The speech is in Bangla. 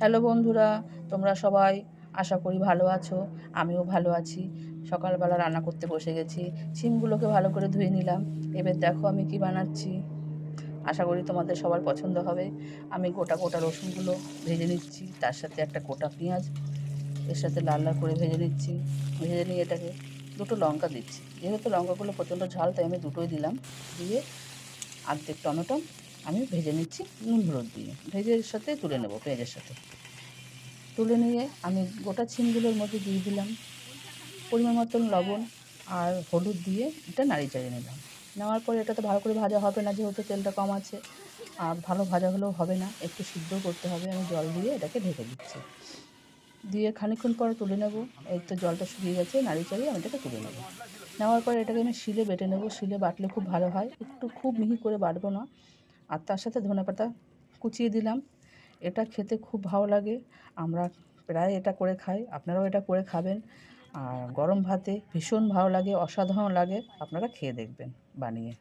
হ্যালো বন্ধুরা, তোমরা সবাই আশা করি ভালো আছো। আমিও ভালো আছি। সকালবেলা রান্না করতে বসে গেছি। শিমগুলোকে ভালো করে ধুয়ে নিলাম। এবার দেখো আমি কি বানাচ্ছি। আশা করি তোমাদের সবার পছন্দ হবে। আমি গোটা গোটা রসুনগুলো ভেজে নিচ্ছি, তার সাথে একটা গোটা পেঁয়াজ এর সাথে লাল লাল করে ভেজে নিচ্ছি। ভেজে নিয়ে এটাকে দুটো লঙ্কা দিচ্ছি। যেহেতু লঙ্কাগুলো প্রচণ্ড ঝাল তাই আমি দুটোই দিলাম। দিয়ে অর্ধেক টমেটো আমি ভেজে নিচ্ছি নুন হলুদ দিয়ে। ভেজে এর সাথে তুলে নেবো পেঁয়াজের সাথে। তুলে নিয়ে আমি গোটা শিমগুলোর মধ্যে দিয়ে দিলাম পরিমাণ মতন লবণ আর হলুদ দিয়ে এটা নাড়িয়ে চাড়িয়ে নিলাম। নেওয়ার পরে এটা তো ভালো করে ভাজা হবে না, যেহেতু তেলটা কম আছে। আর ভালো ভাজা হলেও হবে না, একটু সিদ্ধও করতে হবে। আমি জল দিয়ে এটাকে ঢেকে দিচ্ছি। দিয়ে খানিকক্ষণ পরে তুলে নেব। এই তো জলটা শুকিয়ে গেছে, নাড়িয়ে চাড়িয়ে আমি এটাকে তুলে নেব। নেওয়ার পরে এটাকে আমি শিলে বেটে নেব। শিলে বাটলে খুব ভালো হয়, একটু খুব মিহি করে বাটবো না। আর তার সাথে ধনেপাতা কুচিয়ে দিলাম। এটা খেতে খুব ভালো লাগে। আমরা প্রায় এটা করে খাই, আপনারাও এটা করে খাবেন। আর গরম ভাতে ভীষণ ভালো লাগে, অসাধারণ লাগে। আপনারা খেয়ে দেখবেন বানিয়ে।